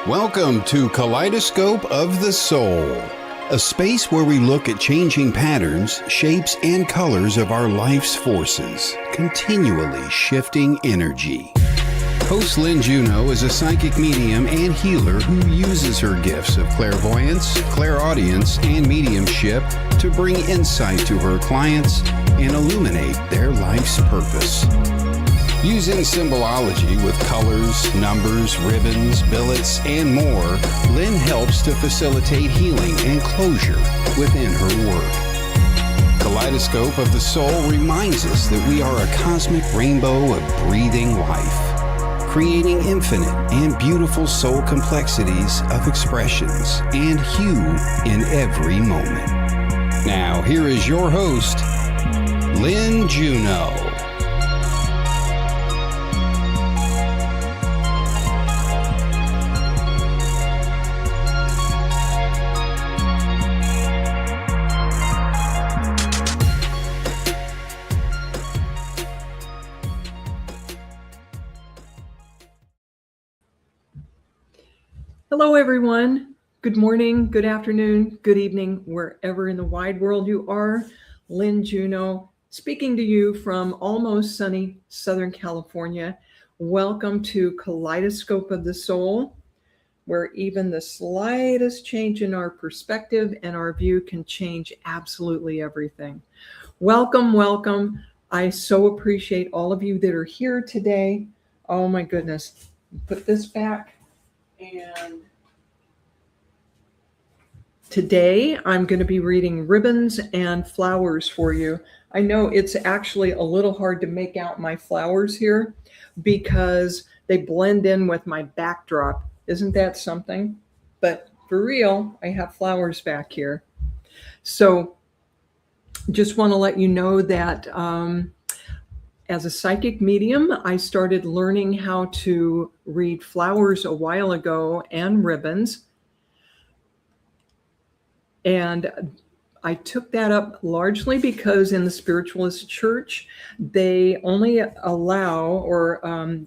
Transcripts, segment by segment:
Welcome to Kaleidoscope of the Soul, a space where we look at changing patterns, shapes, and colors of our life's forces, continually shifting energy. Host Lynne Juneau is a psychic medium and healer who uses her gifts of clairvoyance, clairaudience, and mediumship to bring insight to her clients and illuminate their life's purpose. Using symbolology with colors, numbers, ribbons, billets, and more, Lynne helps to facilitate healing and closure within her work. Kaleidoscope of the Soul reminds us that we are a cosmic rainbow of breathing life, creating infinite and beautiful soul complexities of expressions and hue in every moment. Now, here is your host, Lynne Juneau. Hello, everyone. Good morning, good afternoon, good evening, wherever in the wide world you are. Lynne Juneau speaking to you from almost sunny Southern California. Welcome to Kaleidoscope of the Soul, where even the slightest change in our perspective and our view can change absolutely everything. Welcome, welcome. I so appreciate all of you that are here today. Oh my goodness. Put this back. And today I'm going to be reading ribbons and flowers for you. I know it's actually a little hard to make out my flowers here because they blend in with my backdrop. Isn't that something? But for real, I have flowers back here. So just want to let you know that as a psychic medium, I started learning how to read flowers a while ago and ribbons. And I took that up largely because in the spiritualist church, they only allow or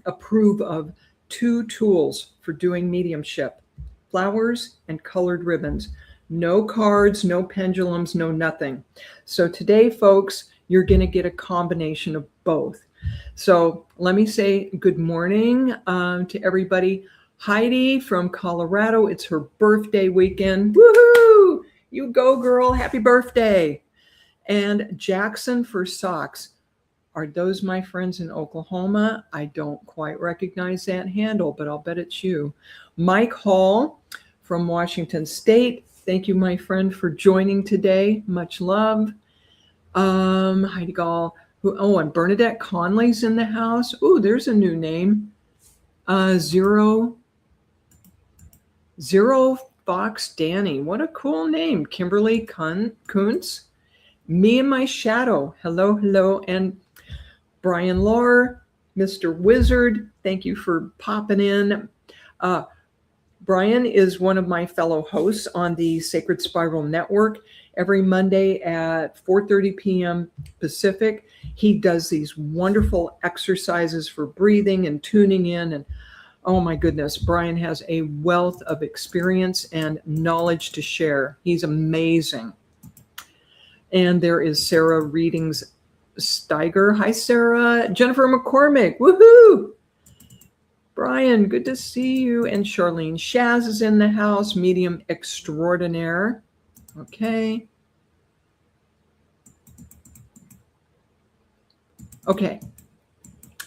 approve of two tools for doing mediumship: flowers and colored ribbons. No cards, no pendulums, no nothing. So today, folks, you're going to get a combination of both. So let me say good morning to everybody. Heidi from Colorado, it's her birthday weekend. Woohoo! You go, girl. Happy birthday. And Jackson for socks. Are those my friends in Oklahoma? I don't quite recognize that handle, but I'll bet it's you. Mike Hall from Washington State. Thank you, my friend, for joining today. Much love. Heidi Gall. And Bernadette Conley's in the house. Oh, there's a new name. Zero Fox Danny. What a cool name. Kimberly Kuntz. Me and My Shadow. Hello, hello. And Brian Lahr, Mr. Wizard. Thank you for popping in. Brian is one of my fellow hosts on the Sacred Spiral Network. Every Monday at 4:30 p.m. Pacific, he does these wonderful exercises for breathing and tuning in. And oh my goodness, Brian has a wealth of experience and knowledge to share. He's amazing. And there is Sarah Readings Steiger. Hi, Sarah. Jennifer McCormick. Woohoo! Brian, good to see you. And Charlene Shaz is in the house, medium extraordinaire. Okay. Okay.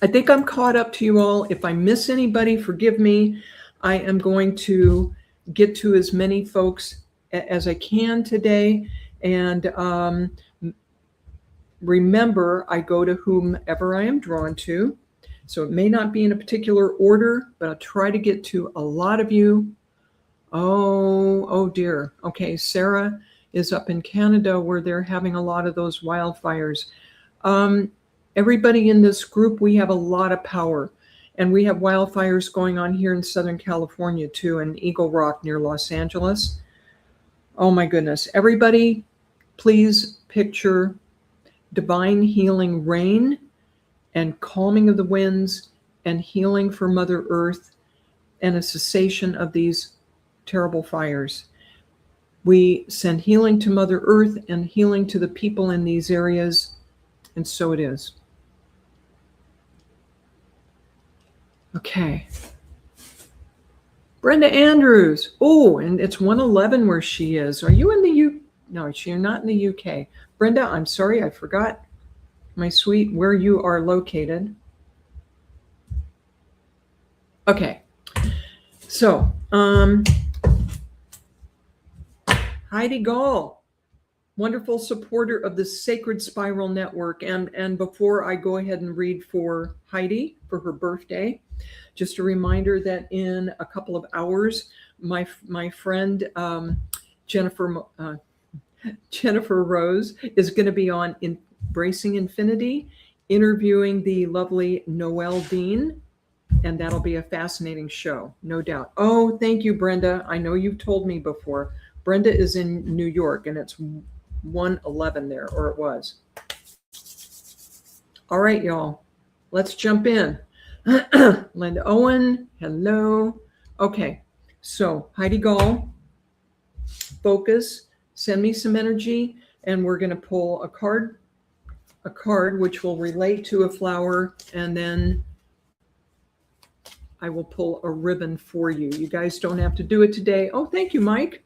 I think I'm caught up to you all. If I miss anybody, forgive me. I am going to get to as many folks as I can today. And remember, I go to whomever I am drawn to. So it may not be in a particular order, but I'll try to get to a lot of you. Oh dear. Okay, Sarah is up in Canada where they're having a lot of those wildfires. Everybody in this group, we have a lot of power. And we have wildfires going on here in Southern California too, in Eagle Rock near Los Angeles. Oh my goodness. Everybody, please picture divine healing rain and calming of the winds and healing for Mother Earth and a cessation of these terrible fires. We send healing to Mother Earth and healing to the people in these areas, and so it is. Okay. Brenda Andrews. Oh, and it's 111 where she is. Are you in the U? No, you're not in the UK. Brenda, I'm sorry, I forgot, my sweet, where you are located. Okay. So, Heidi Gall, wonderful supporter of the Sacred Spiral Network. And before I go ahead and read for Heidi for her birthday, just a reminder that in a couple of hours, my friend Jennifer Rose is going to be on Embracing Infinity, interviewing the lovely Noelle Dean. And that'll be a fascinating show, no doubt. Oh, thank you, Brenda. I know you've told me before. Brenda is in New York, and it's 111 there, or it was. All right, y'all. Let's jump in. Linda Owen, hello. Okay, so Heidi Gall, focus, send me some energy, and we're going to pull a card which will relate to a flower, and then I will pull a ribbon for you. You guys don't have to do it today. Oh, thank you, Mike.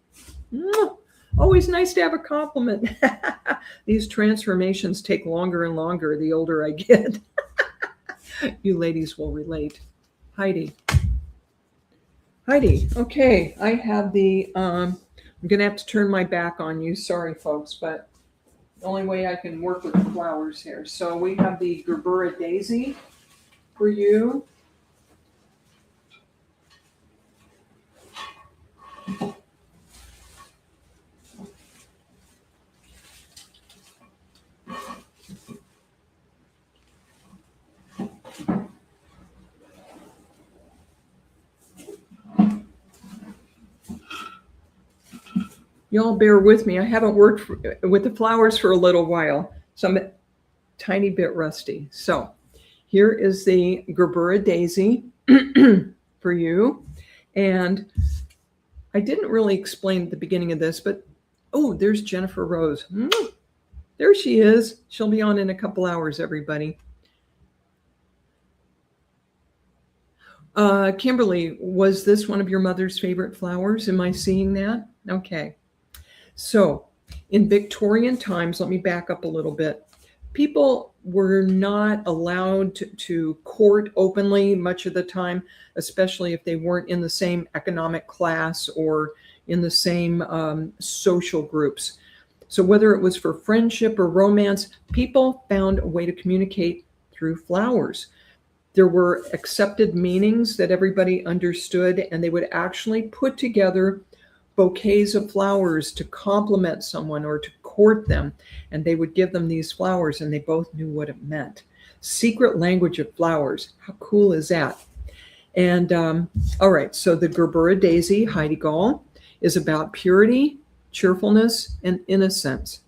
Always nice to have a compliment. These transformations take longer and longer the older I get. You ladies will relate. Heidi, okay, I have the, I'm going to have to turn my back on you. Sorry, folks, but the only way I can work with the flowers here. So we have the Gerbera Daisy for you. Y'all bear with me. I haven't worked with the flowers for a little while, so I'm a tiny bit rusty. So here is the Gerbera Daisy for you. And I didn't really explain at the beginning of this, but oh, there's Jennifer Rose. There she is. She'll be on in a couple hours, everybody. Kimberly, was this one of your mother's favorite flowers? Am I seeing that? Okay. So in Victorian times, let me back up a little bit. People were not allowed to court openly much of the time, especially if they weren't in the same economic class or in the same social groups. So whether it was for friendship or romance, people found a way to communicate through flowers. There were accepted meanings that everybody understood, and they would actually put together bouquets of flowers to compliment someone or to court them, and they would give them these flowers, and they both knew what it meant. Secret language of flowers. How cool is that? And all right, so the Gerbera Daisy, Heidi Gall, is about purity, cheerfulness, and innocence.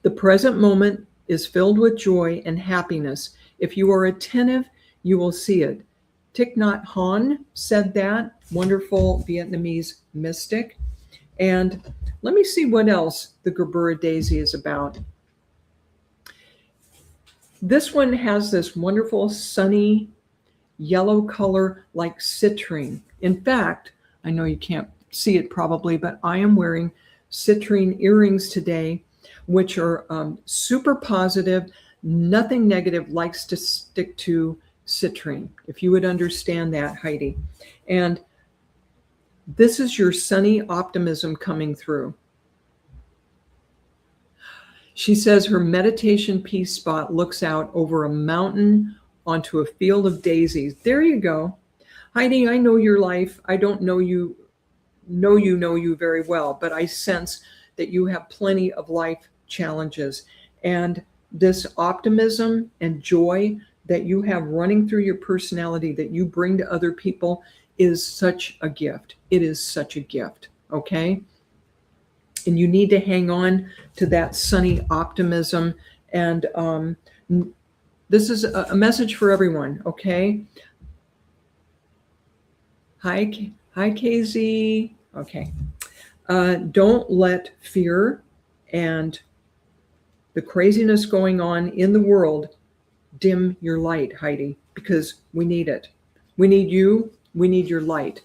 The present moment is filled with joy and happiness. If you are attentive, you will see it. Thich Nhat Hanh said that, wonderful Vietnamese mystic. And let me see what else the Gerbera Daisy is about. This one has this wonderful sunny yellow color like citrine. In fact, I know you can't see it probably, but I am wearing citrine earrings today, which are super positive. Nothing negative likes to stick to citrine, if you would understand that, Heidi. And this is your sunny optimism coming through. She says her meditation peace spot looks out over a mountain onto a field of daisies. There you go. Heidi, I know your life. I don't know you very well, but I sense that you have plenty of life challenges. And this optimism and joy that you have running through your personality that you bring to other people is such a gift. It is such a gift, okay? And you need to hang on to that sunny optimism. And this is a message for everyone, okay? Hi, KZ. Okay. Don't let fear and the craziness going on in the world dim your light, Heidi, because we need it. We need you. We need your light.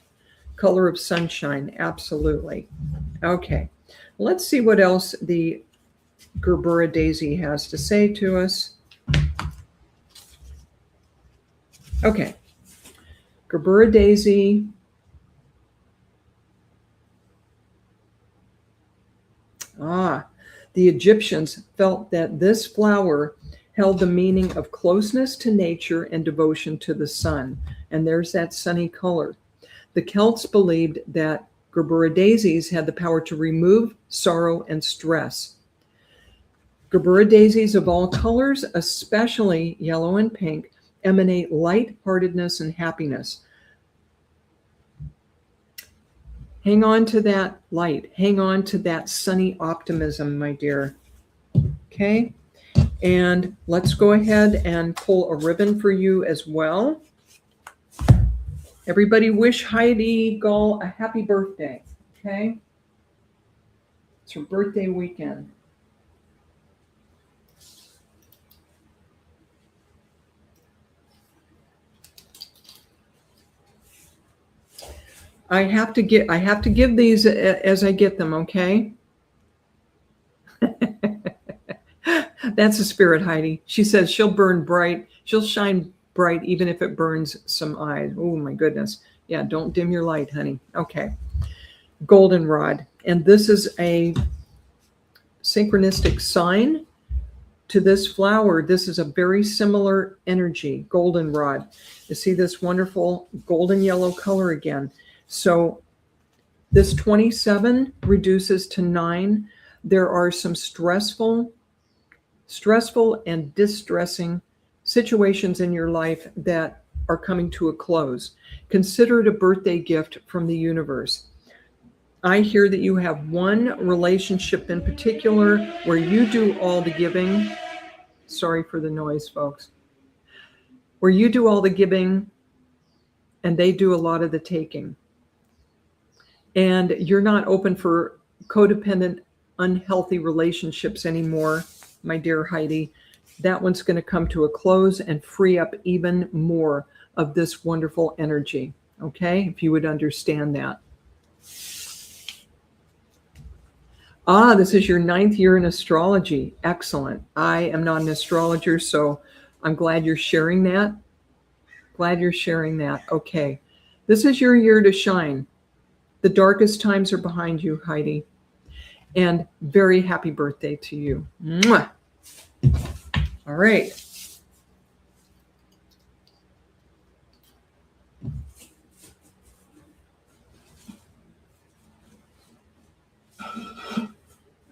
Color of sunshine. Absolutely. Okay. Let's see what else the Gerbera daisy has to say to us. Okay. Gerbera daisy. The Egyptians felt that this flower held the meaning of closeness to nature and devotion to the sun. And there's that sunny color. The Celts believed that Gerbera daisies had the power to remove sorrow and stress. Gerbera daisies of all colors, especially yellow and pink, emanate light-heartedness and happiness. Hang on to that light. Hang on to that sunny optimism, my dear. Okay? And let's go ahead and pull a ribbon for you as well. Everybody wish Heidi Gull a happy birthday. Okay? It's her birthday weekend. I have to give these as I get them, okay? That's a spirit, Heidi. She says she'll burn bright. She'll shine bright even if it burns some eyes. Oh my goodness. Yeah, don't dim your light, honey. Okay. Goldenrod. And this is a synchronistic sign to this flower. This is a very similar energy, goldenrod. You see this wonderful golden yellow color again. So this 27 reduces to 9. There are some stressful and distressing situations in your life that are coming to a close. Consider it a birthday gift from the universe. I hear that you have one relationship in particular where you do all the giving. Sorry for the noise, folks. Where you do all the giving and they do a lot of the taking. And you're not open for codependent, unhealthy relationships anymore, my dear Heidi. That one's going to come to a close and free up even more of this wonderful energy. Okay, if you would understand that. This is your 9th year in astrology. Excellent. I am not an astrologer, so I'm glad you're sharing that. Okay. This is your year to shine. The darkest times are behind you, Heidi. And very happy birthday to you. Mwah. All right.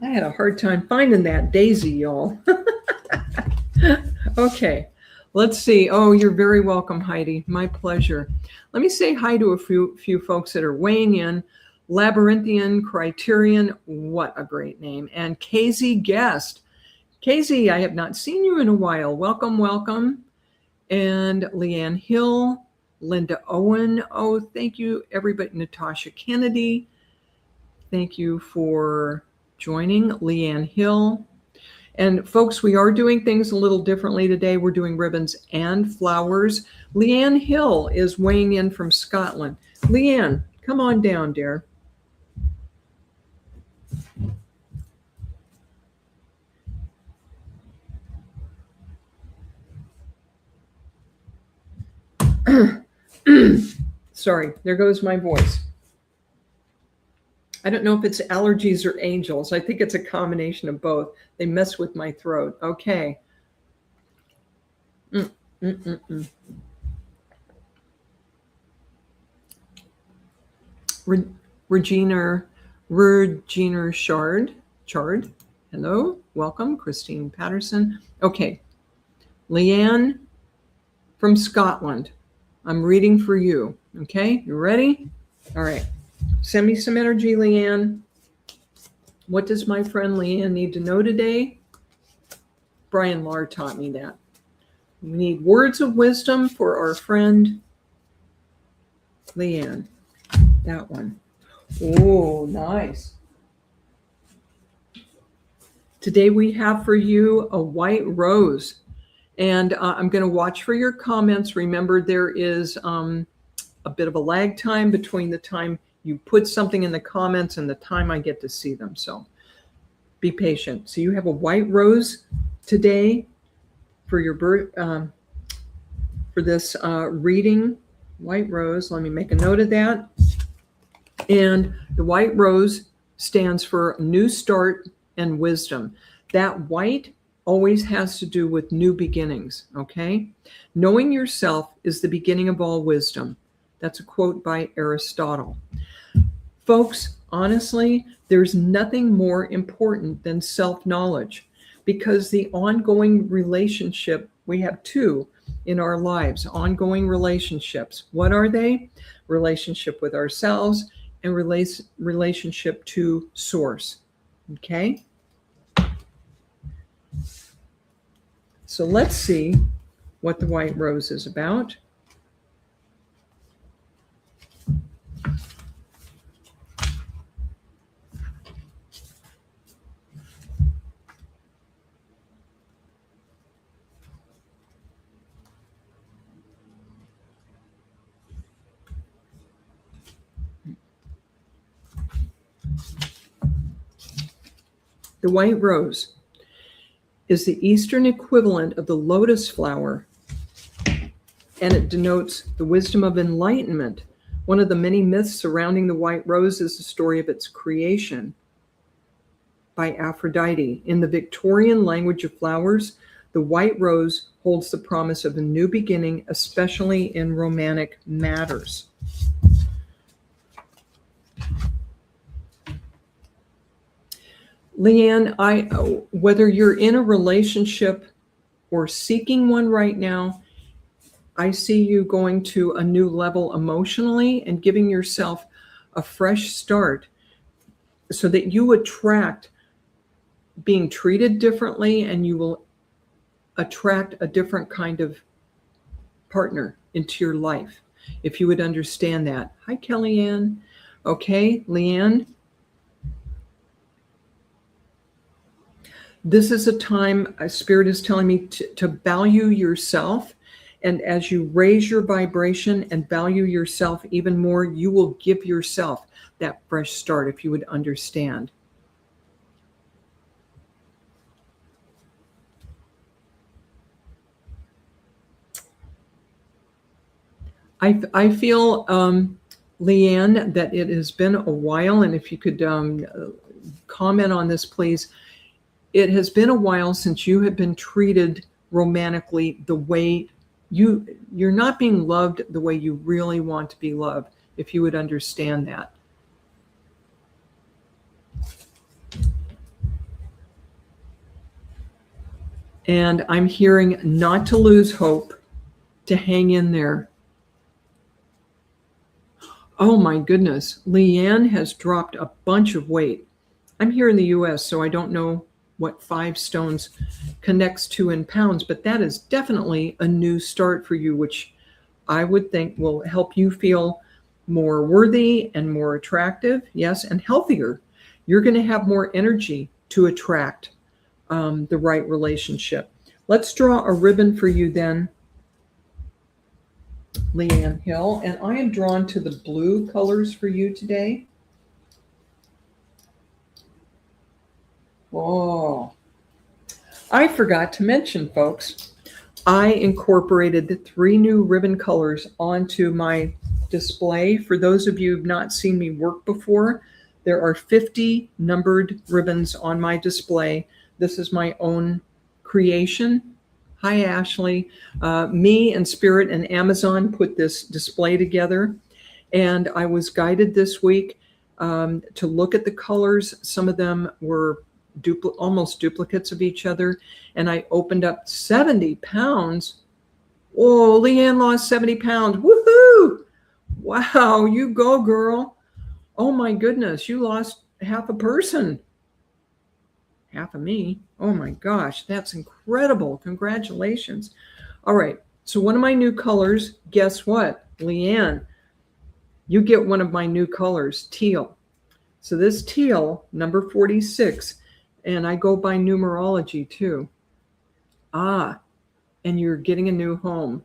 I had a hard time finding that daisy, y'all. Okay, let's see. Oh, you're very welcome, Heidi. My pleasure. Let me say hi to a few folks that are weighing in. Labyrinthian Criterion, what a great name. And KZ Guest. KZ, I have not seen you in a while. Welcome, welcome. And Leanne Hill, Linda Owen. Oh, thank you, everybody. Natasha Kennedy. Thank you for joining. Leanne Hill. And folks, we are doing things a little differently today. We're doing ribbons and flowers. Leanne Hill is weighing in from Scotland. Leanne, come on down, dear. Sorry, there goes my voice. I don't know if it's allergies or angels. I think it's a combination of both. They mess with my throat. Okay. Regina Chard. Hello, welcome. Christine Patterson. Okay. Leanne from Scotland. I'm reading for you. Okay, you ready? All right. Send me some energy, Leanne. What does my friend Leanne need to know today? Brian Lahr taught me that. We need words of wisdom for our friend Leanne. That one. Oh, nice. Today we have for you a white rose. And I'm going to watch for your comments. Remember, there is a bit of a lag time between the time you put something in the comments and the time I get to see them. So be patient. So you have a white rose today for your for this reading. White rose. Let me make a note of that. And the white rose stands for new start and wisdom. That white always has to do with new beginnings, okay? Knowing yourself is the beginning of all wisdom. That's a quote by Aristotle. Folks, honestly, there's nothing more important than self-knowledge, because the ongoing relationship, we have two in our lives, ongoing relationships. What are they? Relationship with ourselves and relationship to source, okay? So let's see what the white rose is about. The white rose is the Eastern equivalent of the lotus flower, and it denotes the wisdom of enlightenment. One of the many myths surrounding the white rose is the story of its creation by Aphrodite. In the Victorian language of flowers, the white rose holds the promise of a new beginning, especially in romantic matters. Leanne, whether you're in a relationship or seeking one right now, I see you going to a new level emotionally and giving yourself a fresh start so that you attract being treated differently, and you will attract a different kind of partner into your life, if you would understand that. Hi, Kellyanne. Okay, Leanne. This is a time, Spirit is telling me to value yourself. And as you raise your vibration and value yourself even more, you will give yourself that fresh start, if you would understand. I feel, Leanne, that it has been a while, and if you could comment on this, please. It has been a while since you have been treated romantically the way you're not being loved the way you really want to be loved, if you would understand that. And I'm hearing not to lose hope, to hang in there. Oh my goodness, Leanne has dropped a bunch of weight. I'm here in the US, so I don't know what 5 stones connects to in pounds, but that is definitely a new start for you, which I would think will help you feel more worthy and more attractive, yes, and healthier. You're going to have more energy to attract the right relationship. Let's draw a ribbon for you then, Leanne Hill, and I am drawn to the blue colors for you today. Oh, I forgot to mention, folks, I incorporated the 3 new ribbon colors onto my display. For those of you who've not seen me work before, there are 50 numbered ribbons on my display. This is my own creation. Hi, Ashley. Me and Spirit and Amazon put this display together, and I was guided this week to look at the colors. Some of them were almost duplicates of each other, and I opened up 70 pounds. Oh, Leanne lost 70 pounds. Woohoo! Wow, you go, girl. Oh my goodness, you lost half a person. Half of me. Oh my gosh, that's incredible. Congratulations. All right, so one of my new colors, guess what, Leanne? You get one of my new colors, teal. So this teal, number 46, and I go by numerology too. Ah, and you're getting a new home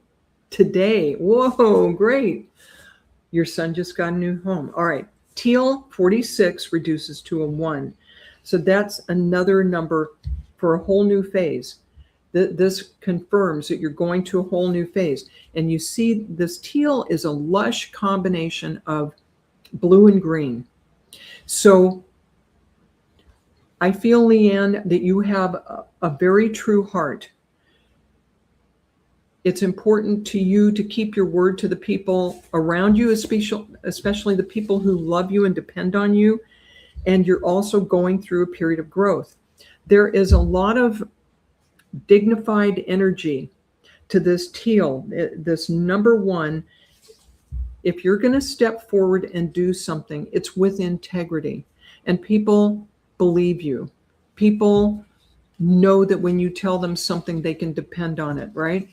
today. Whoa, great. Your son just got a new home. All right. Teal 46 reduces to a 1. So that's another number for a whole new phase. This confirms that you're going to a whole new phase. And you see this teal is a lush combination of blue and green. So I feel, Leanne, that you have a very true heart. It's important to you to keep your word to the people around you, especially the people who love you and depend on you. And you're also going through a period of growth. There is a lot of dignified energy to this teal, this number 1. If you're going to step forward and do something, it's with integrity. And people believe you. People know that when you tell them something, they can depend on it, right?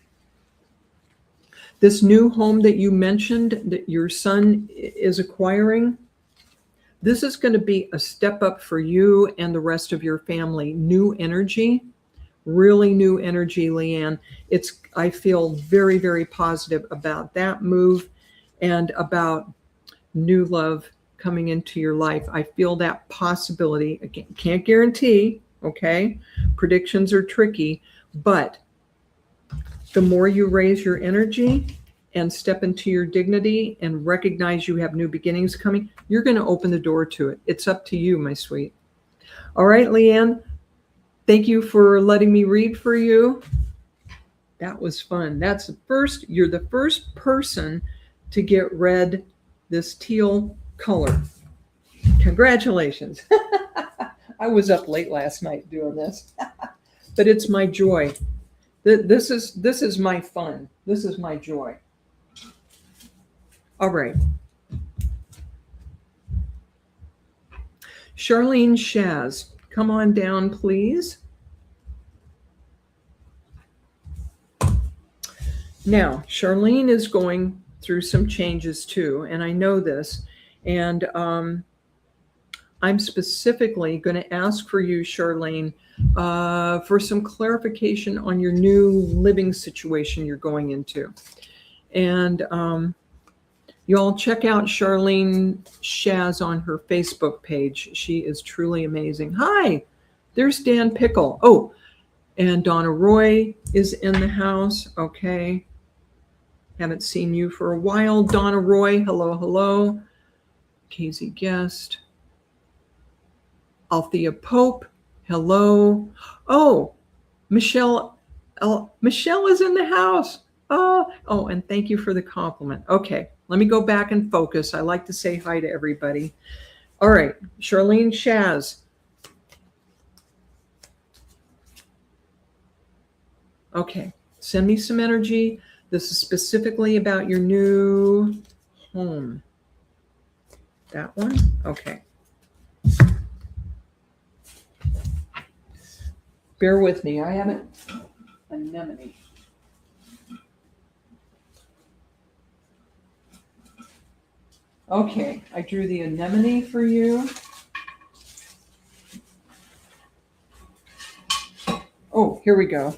This new home that you mentioned that your son is acquiring, this is going to be a step up for you and the rest of your family. New energy, really new energy, Leanne. I feel very, very positive about that move and about new love coming into your life. I feel that possibility. Again, can't guarantee, okay? Predictions are tricky, but the more you raise your energy and step into your dignity and recognize you have new beginnings coming, you're going to open the door to it. It's up to you, my sweet. All right, Leanne, thank you for letting me read for you. That was fun. You're the first person to get read this teal color. Congratulations. I was up late last night doing this, but it's my joy. This is my fun. This is my joy. All right. Charlene Shaz, come on down, please. Now, Charlene is going through some changes too, and I know this. And I'm specifically going to ask for you, Charlene, for some clarification on your new living situation you're going into. And y'all check out Charlene Shaz on her Facebook page. She is truly amazing. Hi, there's Dan Pickle. Oh, and Donna Roy is in the house. Okay. Haven't seen you for a while. Donna Roy, hello, hello. Casey Guest. Althea Pope, hello. Oh, Michelle is in the house. Oh, and thank you for the compliment. Okay, let me go back and focus. I like to say hi to everybody. All right, Charlene Shaz. Okay, send me some energy. This is specifically about your new home. That one? Okay. Bear with me. I haven't. Anemone. Okay, I drew the anemone for you. Oh, here we go.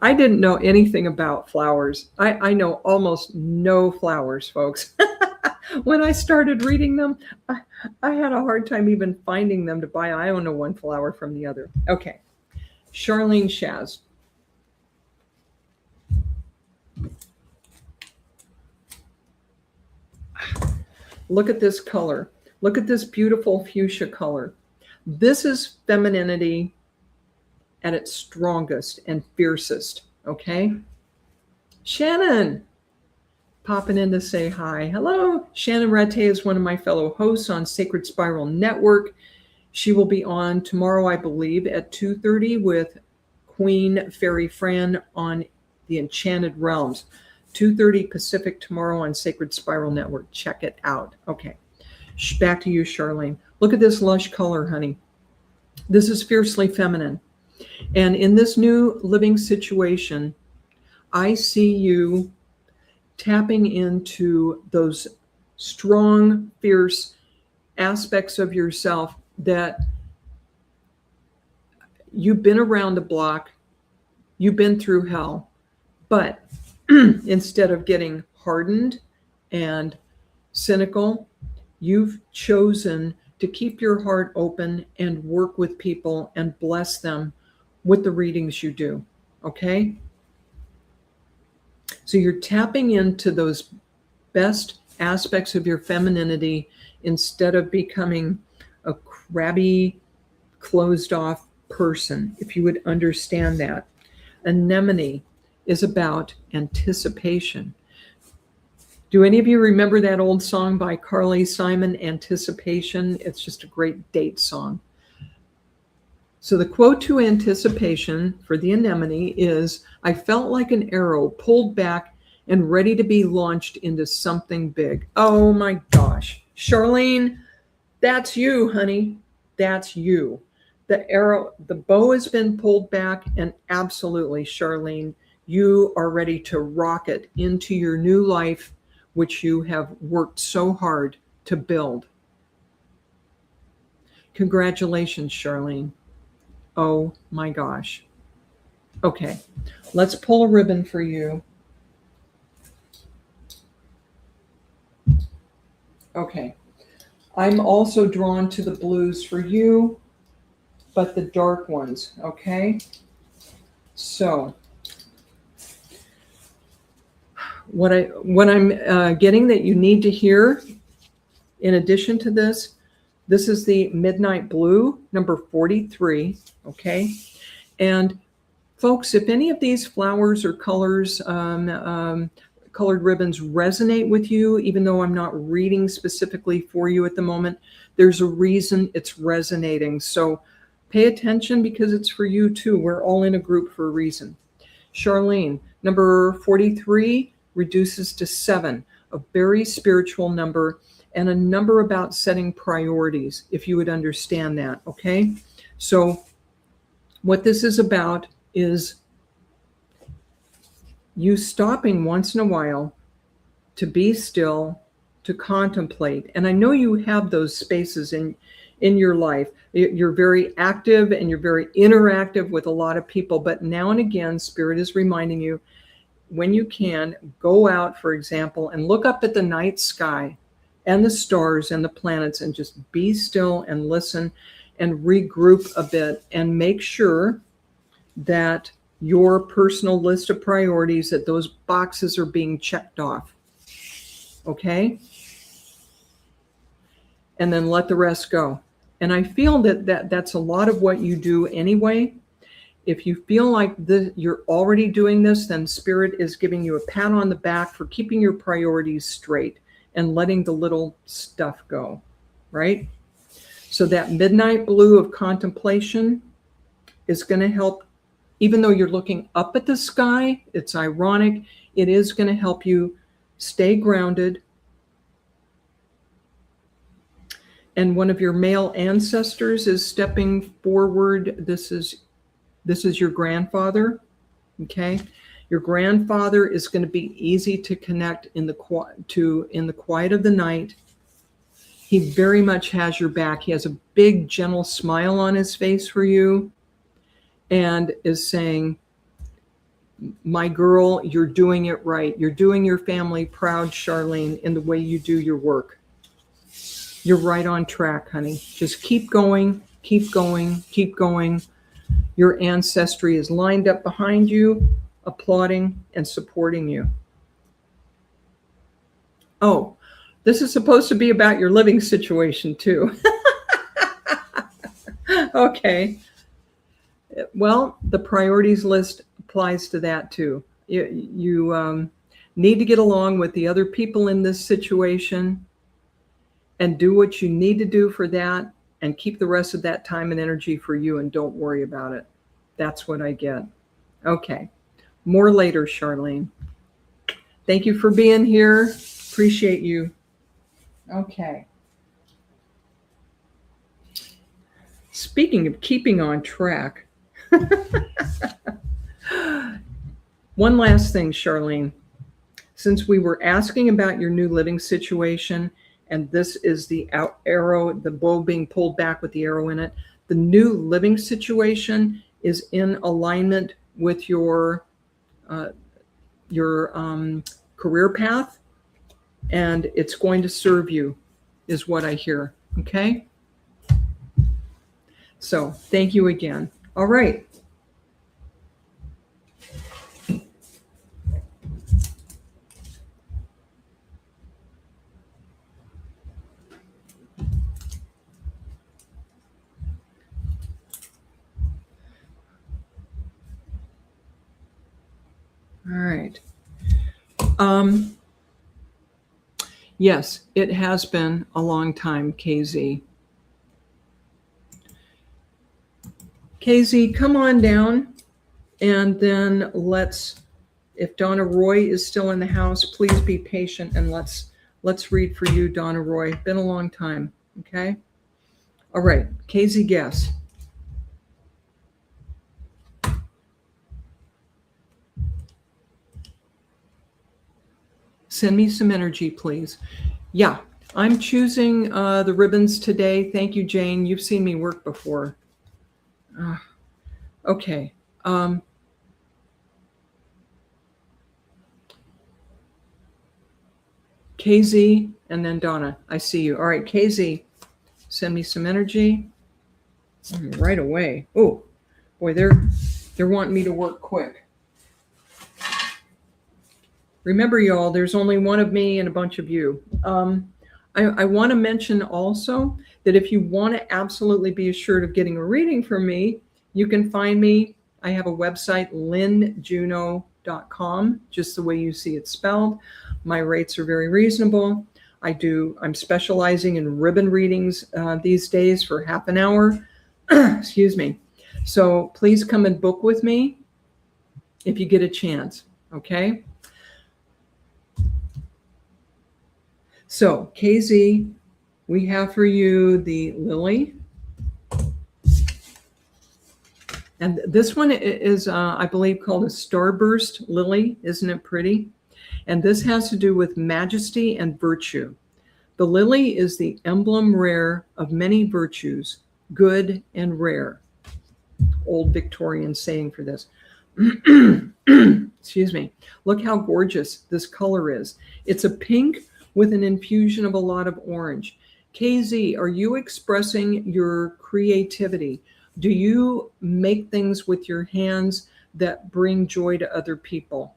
I didn't know anything about flowers. I know almost no flowers, folks. When I started reading them, I had a hard time even finding them to buy. I don't know one flower from the other. Okay. Charlene Shaz. Look at this color. Look at this beautiful fuchsia color. This is femininity at its strongest and fiercest, okay? Shannon, popping in to say hi. Hello. Shannon Ratte is one of my fellow hosts on Sacred Spiral Network. She will be on tomorrow, I believe, at 2:30 with Queen Fairy Fran on the Enchanted Realms. 2:30 Pacific tomorrow on Sacred Spiral Network. Check it out. Okay. Back to you, Charlene. Look at this lush color, honey. This is fiercely feminine. And in this new living situation, I see you tapping into those strong, fierce aspects of yourself that you've been around the block, you've been through hell, but instead of getting hardened and cynical, you've chosen to keep your heart open and work with people and bless them with the readings you do. Okay? So you're tapping into those best aspects of your femininity instead of becoming a crabby, closed off person, if you would understand that. Anemone is about anticipation. Do any of you remember that old song by Carly Simon, Anticipation? It's just a great date song. So the quote to anticipation for the anemone is, I felt like an arrow pulled back and ready to be launched into something big. Oh my gosh. Charlene, that's you, honey. That's you. The arrow, the bow has been pulled back, and absolutely, Charlene, you are ready to rocket into your new life, which you have worked so hard to build. Congratulations, Charlene. Oh my gosh. Okay, let's pull a ribbon for you. Okay, I'm also drawn to the blues for you, but the dark ones, okay? So what I'm getting that you need to hear, in addition to this is the Midnight Blue, number 43, okay? And folks, if any of these flowers or colors, colored ribbons resonate with you, even though I'm not reading specifically for you at the moment, there's a reason it's resonating. So pay attention, because it's for you too. We're all in a group for a reason. Charlene, number 43 reduces to 7, a very spiritual number, and a number about setting priorities, if you would understand that, okay? So what this is about is you stopping once in a while to be still, to contemplate. And I know you have those spaces in your life. You're very active and you're very interactive with a lot of people, but now and again, Spirit is reminding you, when you can, go out, for example, and look up at the night sky and the stars and the planets and just be still and listen and regroup a bit, and make sure that your personal list of priorities, that those boxes are being checked off. Okay? And then let the rest go. And I feel that's a lot of what you do anyway. If you feel like you're already doing this, then Spirit is giving you a pat on the back for keeping your priorities straight and letting the little stuff go, right? So that midnight blue of contemplation is going to help. Even though you're looking up at the sky, it's ironic, it is going to help you stay grounded. And one of your male ancestors is stepping forward. This is your grandfather, okay? Your grandfather is going to be easy to connect in the quiet of the night. He very much has your back. He has a big, gentle smile on his face for you, and is saying, my girl, you're doing it right. You're doing your family proud, Charlene, in the way you do your work. You're right on track, honey. Just keep going, keep going, keep going. Your ancestry is lined up behind you, applauding and supporting you. Oh, this is supposed to be about your living situation too. Okay. Well, the priorities list applies to that too. You need to get along with the other people in this situation and do what you need to do for that, and keep the rest of that time and energy for you, and don't worry about it. That's what I get. Okay. More later, Charlene. Thank you for being here. Appreciate you. Okay. Speaking of keeping on track, one last thing, Charlene. Since we were asking about your new living situation, and this is the out arrow, the bow being pulled back with the arrow in it, the new living situation is in alignment with your career path, and it's going to serve you, is what I hear. Okay? So thank you again. All right. All right. Yes, it has been a long time, KZ. KZ, come on down, and then if Donna Roy is still in the house, please be patient, and let's read for you, Donna Roy. Been a long time, okay? All right, KZ, guess. Send me some energy, please. Yeah, I'm choosing the ribbons today. Thank you, Jane. You've seen me work before. Okay. KZ and then Donna. I see you. All right, KZ, send me some energy right away. Oh, boy, they're wanting me to work quick. Remember, y'all, there's only one of me and a bunch of you. I want to mention also that if you want to absolutely be assured of getting a reading from me, you can find me. I have a website, LynneJuneau.com, just the way you see it spelled. My rates are very reasonable. I'm specializing in ribbon readings these days for half an hour. Excuse me. So please come and book with me if you get a chance, okay? So, KZ, we have for you the lily. And this one is, I believe, called a starburst lily. Isn't it pretty? And this has to do with majesty and virtue. The lily is the emblem rare of many virtues, good and rare. Old Victorian saying for this. Excuse me. Look how gorgeous this color is. It's a pink with an infusion of a lot of orange. KZ, are you expressing your creativity? Do you make things with your hands that bring joy to other people?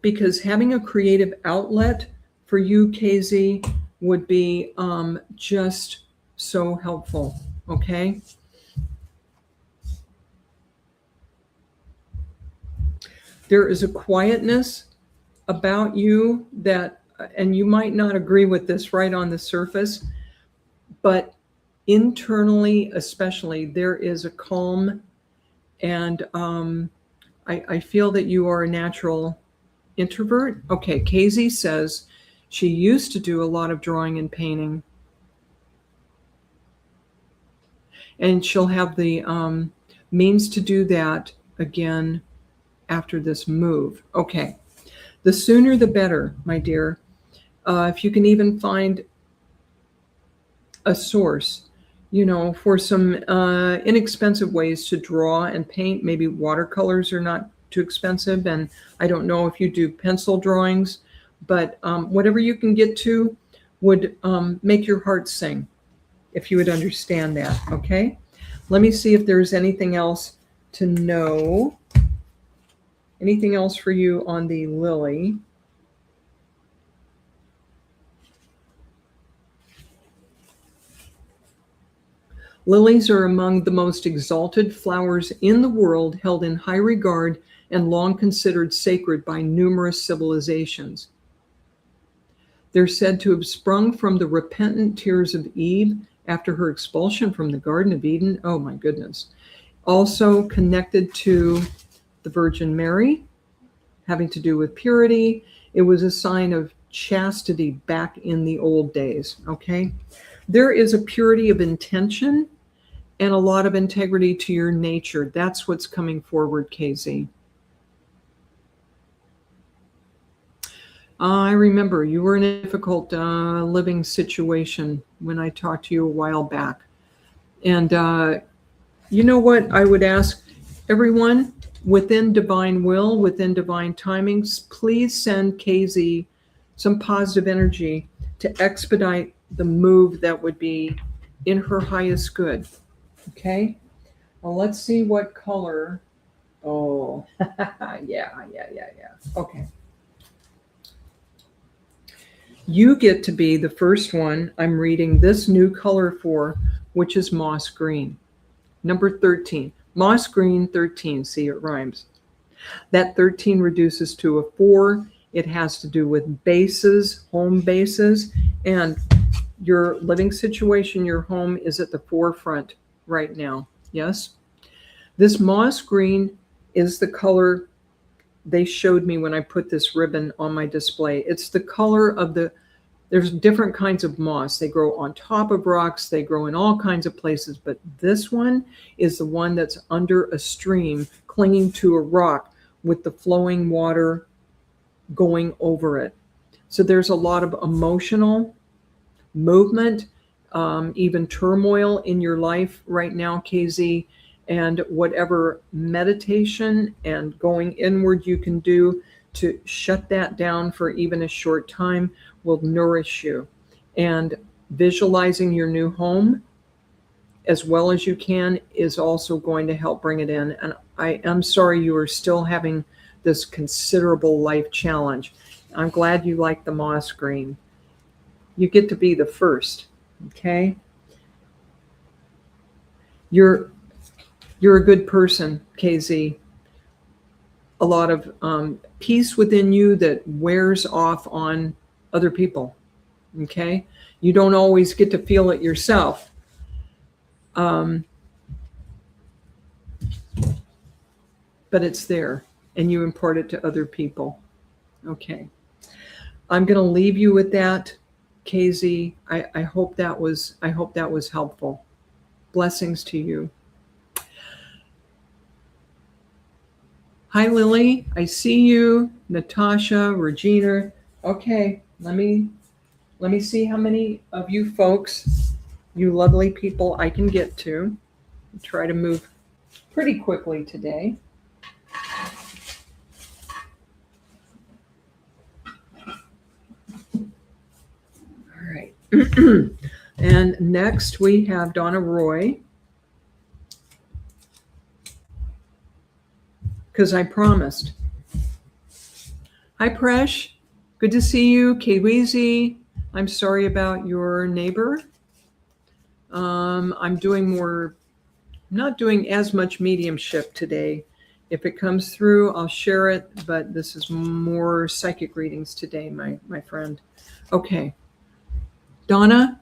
Because having a creative outlet for you, KZ, would be just so helpful, okay? There is a quietness about you that, and you might not agree with this right on the surface, but internally especially, there is a calm, and I feel that you are a natural introvert. Okay, KZ says she used to do a lot of drawing and painting, and she'll have the means to do that again after this move. Okay, the sooner the better, my dear. If you can even find a source, for some inexpensive ways to draw and paint. Maybe watercolors are not too expensive, and I don't know if you do pencil drawings, but whatever you can get to would make your heart sing, if you would understand that, okay? Let me see if there's anything else to know. Anything else for you on the lily? Lilies are among the most exalted flowers in the world, held in high regard and long considered sacred by numerous civilizations. They're said to have sprung from the repentant tears of Eve after her expulsion from the Garden of Eden. Oh my goodness. Also connected to the Virgin Mary, having to do with purity. It was a sign of chastity back in the old days, okay? There is a purity of intention and a lot of integrity to your nature. That's what's coming forward, KZ. I remember you were in a difficult living situation when I talked to you a while back. And you know what I would ask everyone? Within divine will, within divine timings, please send KZ some positive energy to expedite the move that would be in her highest good. Okay? Well, let's see what color. Oh, yeah. Okay. You get to be the first one I'm reading this new color for, which is moss green. Number 13. Moss green 13. See, it rhymes. That 13 reduces to a 4. It has to do with bases, home bases, and your living situation, your home is at the forefront right now. Yes? This moss green is the color they showed me when I put this ribbon on my display. It's the color of there's different kinds of moss. They grow on top of rocks. They grow in all kinds of places. But this one is the one that's under a stream, clinging to a rock with the flowing water going over it. So there's a lot of emotional movement, even turmoil in your life right now, KZ. And whatever meditation and going inward you can do to shut that down for even a short time will nourish you. And visualizing your new home as well as you can is also going to help bring it in. And I am sorry you are still having this considerable life challenge. I'm glad you like the moss green. You get to be the first, okay? You're a good person, KZ. A lot of peace within you that wears off on other people, okay? You don't always get to feel it yourself. But it's there, and you impart it to other people. Okay. I'm going to leave you with that, KZ. I hope that was helpful. Blessings to you. Hi, Lily. I see you. Natasha, Regina. Okay, let me see how many of you folks, you lovely people, I can get to. Try to move pretty quickly today. All right. And next we have Donna Roy. Because I promised. Hi, Presh. Good to see you. Kiwizi. I'm sorry about your neighbor. I'm not doing as much mediumship today. If it comes through, I'll share it, but this is more psychic readings today, my friend. Okay. Donna,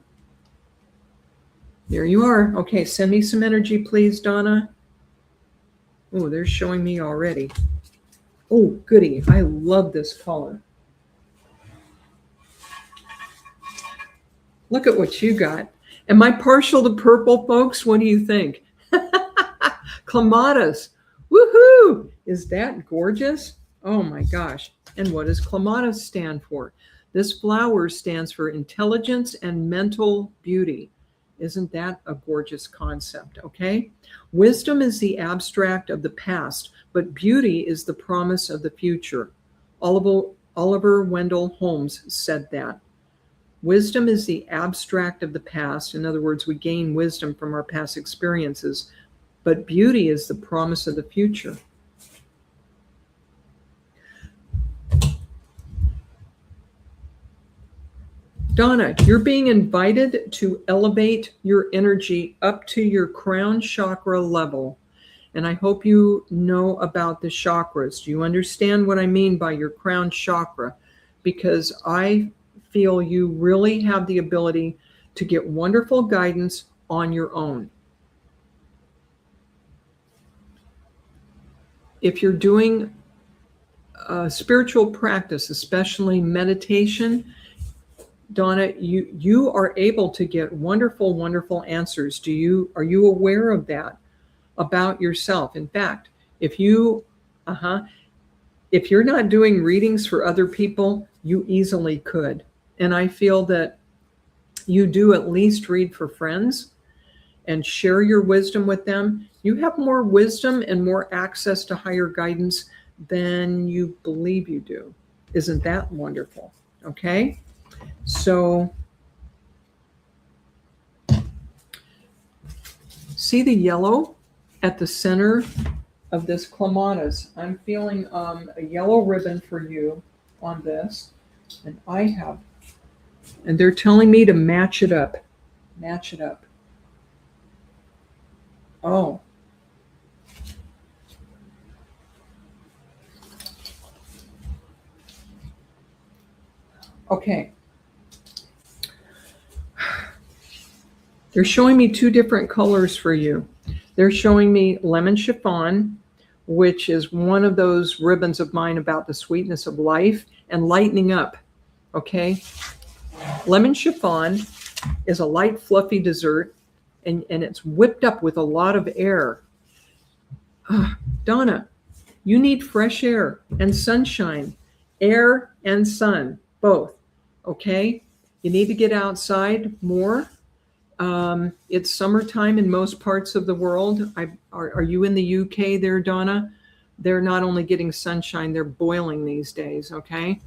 there you are. Okay, send me some energy, please, Donna. Oh, they're showing me already. Oh, goody. I love this color. Look at what you got. Am I partial to purple, folks? What do you think? Clematis. Woohoo! Is that gorgeous? Oh my gosh. And what does clematis stand for? This flower stands for intelligence and mental beauty. Isn't that a gorgeous concept? Okay. Wisdom is the abstract of the past, but beauty is the promise of the future. Oliver Wendell Holmes said that. Wisdom is the abstract of the past. In other words, we gain wisdom from our past experiences, but beauty is the promise of the future. Donna, you're being invited to elevate your energy up to your crown chakra level. And I hope you know about the chakras. Do you understand what I mean by your crown chakra? Because I feel you really have the ability to get wonderful guidance on your own. If you're doing a spiritual practice, especially meditation, Donna, you are able to get wonderful, wonderful answers. Are you aware of that about yourself? In fact, if you're not doing readings for other people, you easily could. And I feel that you do at least read for friends and share your wisdom with them. You have more wisdom and more access to higher guidance than you believe you do. Isn't that wonderful? Okay. So see the yellow at the center of this clematis. I'm feeling a yellow ribbon for you on this. And and they're telling me to match it up. Match it up. Oh. Okay. They're showing me two different colors for you. They're showing me lemon chiffon, which is one of those ribbons of mine about the sweetness of life and lightening up. Okay. Lemon chiffon is a light, fluffy dessert, and it's whipped up with a lot of air. Donna, you need fresh air and sunshine, air and sun, both. Okay. You need to get outside more. It's summertime in most parts of the world. Are you in the UK there, Donna? They're not only getting sunshine, they're boiling these days, okay?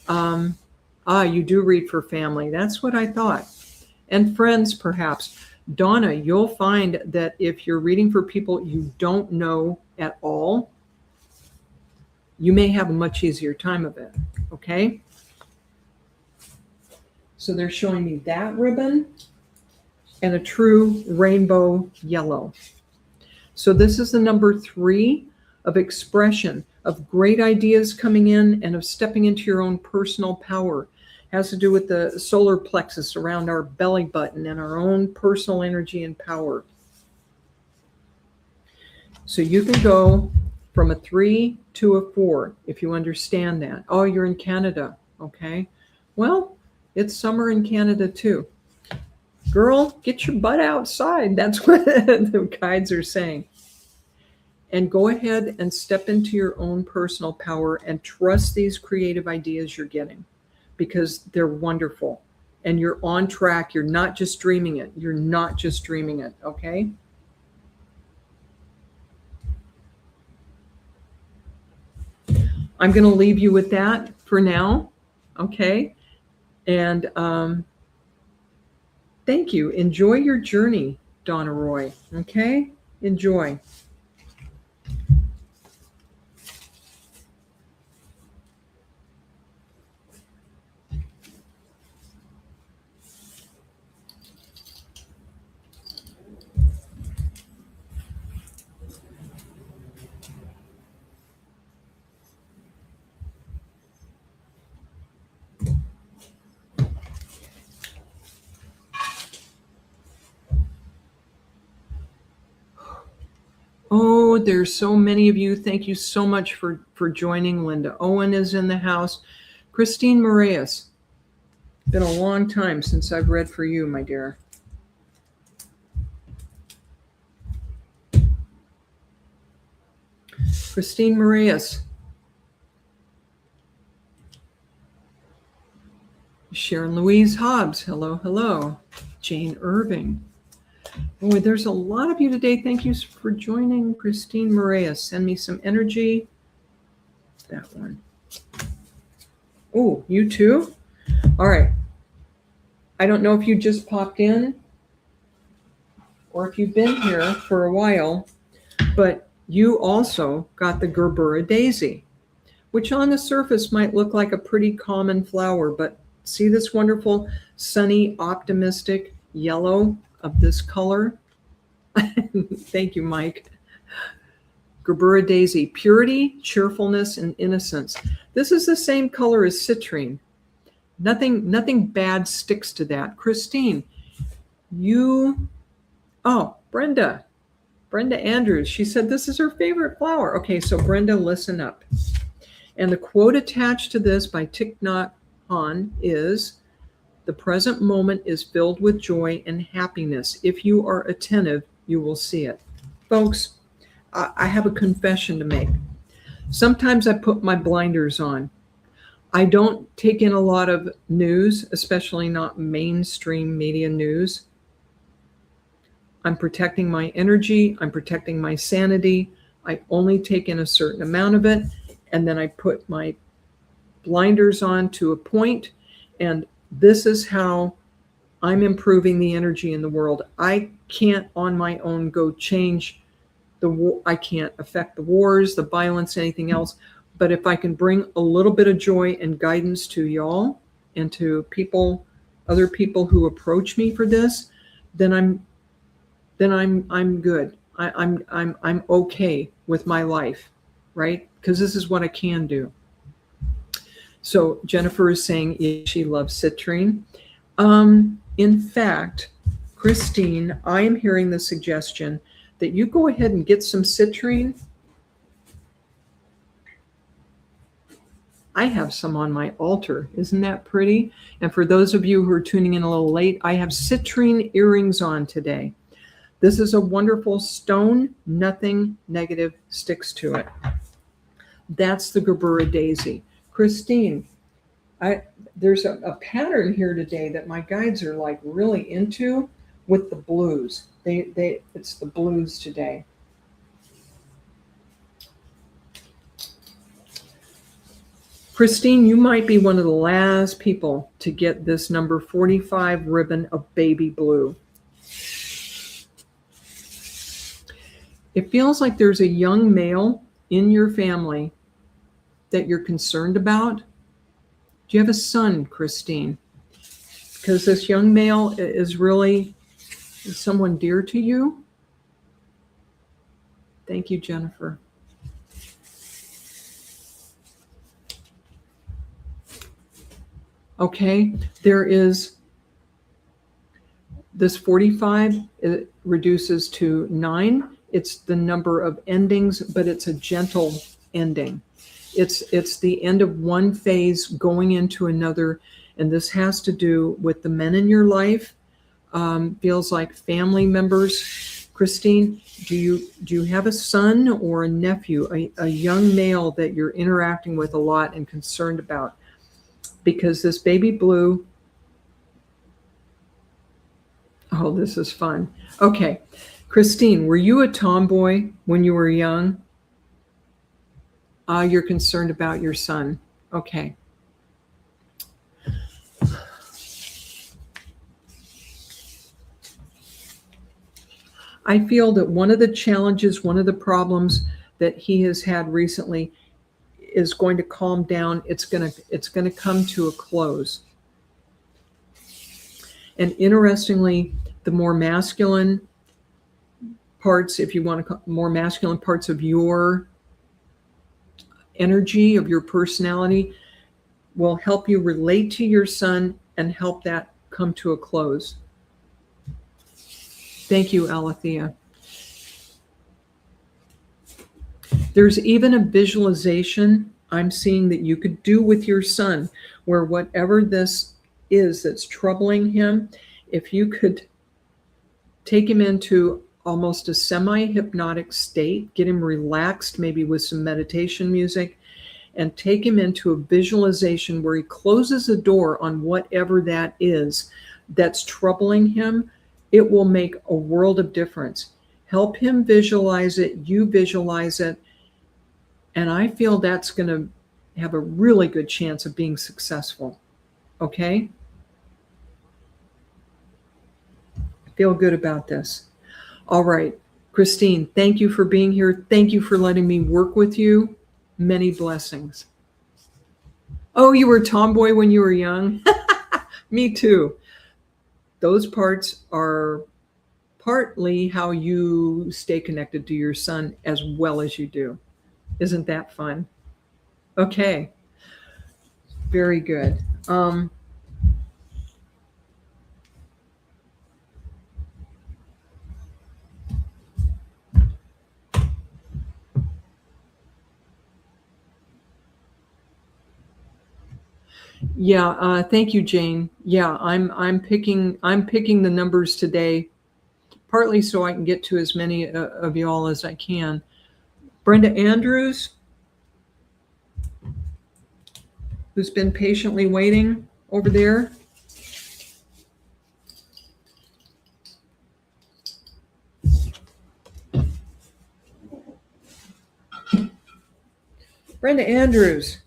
You do read for family. That's what I thought. And friends, perhaps. Donna, you'll find that if you're reading for people you don't know at all, you may have a much easier time of it, okay? So they're showing me that ribbon and a true rainbow yellow. So this is the number 3 of expression, of great ideas coming in and of stepping into your own personal power. It has to do with the solar plexus around our belly button and our own personal energy and power. So you can go from a 3 to a 4 if you understand that. Oh, you're in Canada. Okay. Well, it's summer in Canada too. Girl, get your butt outside. That's what the guides are saying. And go ahead and step into your own personal power and trust these creative ideas you're getting, because they're wonderful and you're on track. You're not just dreaming it. You're not just dreaming it. Okay. I'm going to leave you with that for now. Okay. And, thank you. Enjoy your journey, Donna Roy. Okay? Enjoy. Oh, there's so many of you. Thank you so much for joining, Linda. Owen is in the house. Christine Moraes. Been a long time since I've read for you, my dear. Christine Moraes. Sharon Louise Hobbs. Hello, hello. Jane Irving. Oh, there's a lot of you today. Thank you for joining, Christine Moraes. Send me some energy. That one. Oh, you too? All right. I don't know if you just popped in or if you've been here for a while, but you also got the Gerbera daisy, which on the surface might look like a pretty common flower, but see this wonderful, sunny, optimistic yellow of this color? Thank you, Mike. Gerbera daisy, purity, cheerfulness, and innocence. This is the same color as citrine. Nothing bad sticks to that. Christine, Brenda Andrews, she said this is her favorite flower. Okay, so Brenda, listen up. And the quote attached to this by Thich Nhat Hanh is, The present moment is filled with joy and happiness. If you are attentive, you will see it. Folks, I have a confession to make. Sometimes I put my blinders on. I don't take in a lot of news, especially not mainstream media news. I'm protecting my energy. I'm protecting my sanity. I only take in a certain amount of it, and then I put my blinders on to a point, and this is how I'm improving the energy in the world. I can't on my own go change the war. I can't affect the wars, the violence, anything else. But if I can bring a little bit of joy and guidance to y'all and to people, other people who approach me for this, then I'm good. I'm okay with my life, right? Because this is what I can do. So Jennifer is saying she loves citrine. In fact, Christine, I am hearing the suggestion that you go ahead and get some citrine. I have some on my altar. Isn't that pretty? And for those of you who are tuning in a little late, I have citrine earrings on today. This is a wonderful stone. Nothing negative sticks to it. That's the Gerbera daisy. Christine, there's a pattern here today that my guides are like really into with the blues. It's the blues today. Christine, you might be one of the last people to get this number 45 ribbon of baby blue. It feels like there's a young male in your family that you're concerned about. Do you have a son, Christine? Because this young male is someone dear to you. Thank you, Jennifer. Okay, there is this 45, it reduces to 9. It's the number of endings, but it's a gentle ending. It's the end of one phase going into another, and this has to do with the men in your life. Feels like family members. Christine, do you have a son or a nephew, a young male that you're interacting with a lot and concerned about? Because this baby blue, oh, this is fun. Okay, Christine, were you a tomboy when you were young? You're concerned about your son. Okay. I feel that one of the challenges, one of the problems that he has had recently is going to calm down. It's going to come to a close. And interestingly, the more masculine parts, if you want to call more masculine parts of your energy, of your personality, will help you relate to your son and help that come to a close. Thank you, Alethea. There's even a visualization I'm seeing that you could do with your son, where whatever this is that's troubling him, if you could take him into almost a semi-hypnotic state, get him relaxed, maybe with some meditation music, and take him into a visualization where he closes the door on whatever that is that's troubling him, it will make a world of difference. Help him visualize it, you visualize it, and I feel that's going to have a really good chance of being successful. Okay? Feel good about this. All right. Christine, thank you for being here. Thank you for letting me work with you. Many blessings. Oh, you were a tomboy when you were young? Me too. Those parts are partly how you stay connected to your son as well as you do. Isn't that fun? Okay. Very good. Yeah, thank you, Jane. Yeah, I'm picking the numbers today, partly so I can get to as many of y'all as I can. Brenda Andrews, who's been patiently waiting over there. Brenda Andrews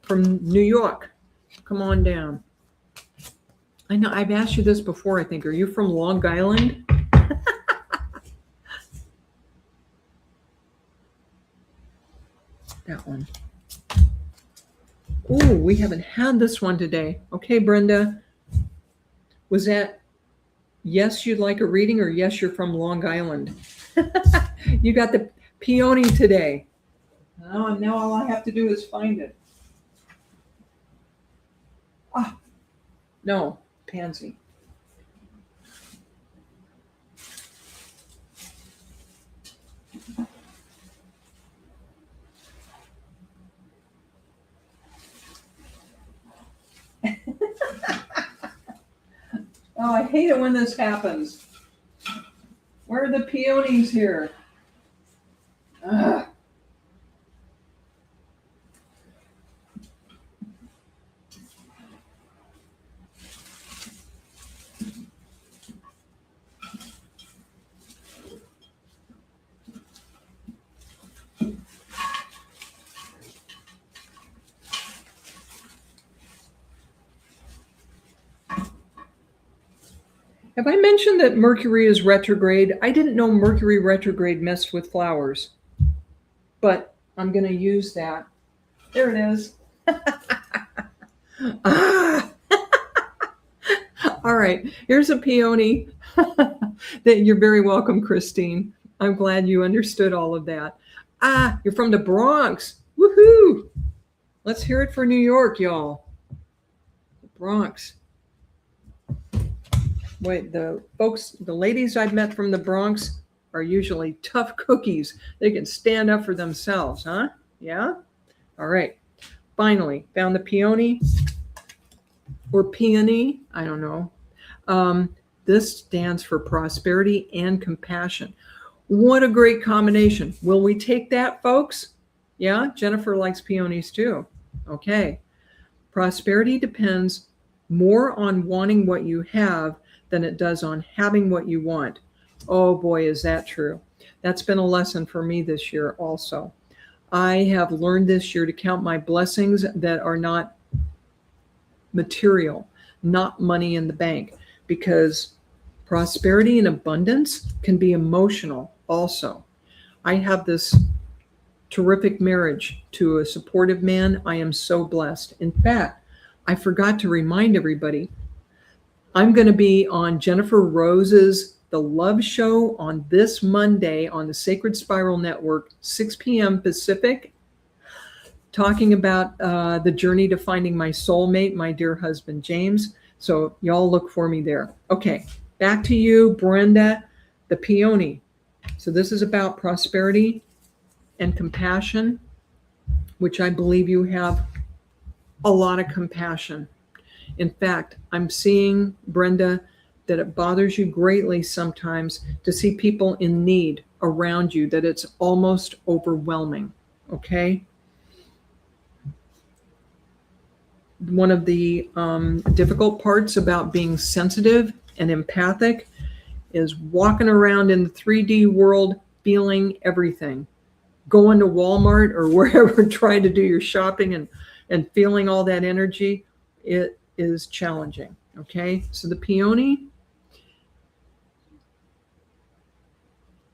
from New York, come on down. I know I've asked you this before, I think. Are you from Long Island? That one. Ooh, we haven't had this one today. Okay, Brenda. Was that yes, you'd like a reading, or yes, you're from Long Island? You got the peony today. Oh, and now all I have to do is find it. Ah, no, pansy. Oh, I hate it when this happens. Where are the peonies here? Ugh. Have I mentioned that Mercury is retrograde? I didn't know Mercury retrograde messed with flowers, but I'm going to use that. There it is. Ah. All right, here's a peony. That you're very welcome, Christine. I'm glad you understood all of that. Ah, you're from the Bronx. Woohoo! Let's hear it for New York, y'all. The Bronx. Wait, the ladies I've met from the Bronx are usually tough cookies. They can stand up for themselves, huh? Yeah? All right. Finally, found the peony or peony. I don't know. This stands for prosperity and compassion. What a great combination. Will we take that, folks? Yeah, Jennifer likes peonies too. Okay. Prosperity depends more on wanting what you have than it does on having what you want. Oh boy, is that true. That's been a lesson for me this year also. I have learned this year to count my blessings that are not material, not money in the bank, because prosperity and abundance can be emotional also. I have this terrific marriage to a supportive man. I am so blessed. In fact, I forgot to remind everybody, I'm going to be on Jennifer Rose's The Love Show on this Monday on the Sacred Spiral Network, 6 p.m. Pacific, talking about the journey to finding my soulmate, my dear husband, James. So y'all look for me there. Okay, back to you, Brenda, the peony. So this is about prosperity and compassion, which I believe you have a lot of compassion. In fact, I'm seeing, Brenda, that it bothers you greatly sometimes to see people in need around you, that it's almost overwhelming, okay? One of the difficult parts about being sensitive and empathic is walking around in the 3D world feeling everything. Going to Walmart or wherever, trying to do your shopping and feeling all that energy, it is challenging, okay? So the peony,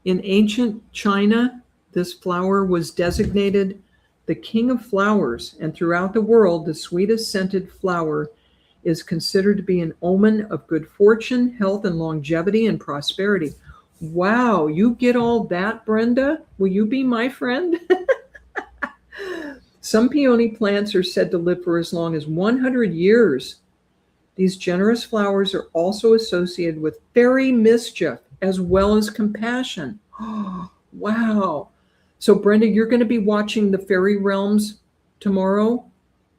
in ancient China, this flower was designated the king of flowers, and throughout the world, the sweetest scented flower is considered to be an omen of good fortune, health, and longevity and prosperity. Wow, you get all that, Brenda? Will you be my friend? Some peony plants are said to live for as long as 100 years. These generous flowers are also associated with fairy mischief as well as compassion. Oh, wow. So Brenda, you're going to be watching the fairy realms tomorrow.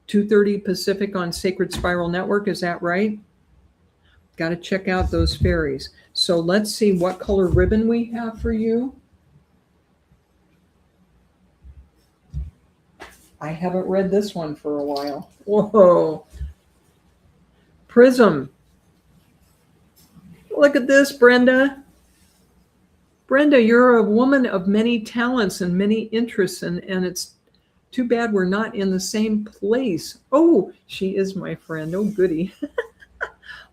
2:30 Pacific on Sacred Spiral Network. Is that right? Got to check out those fairies. So let's see what color ribbon we have for you. I haven't read this one for a while. Whoa. Prism. Look at this, Brenda. Brenda, you're a woman of many talents and many interests, and it's too bad we're not in the same place. Oh, she is my friend. Oh, goody.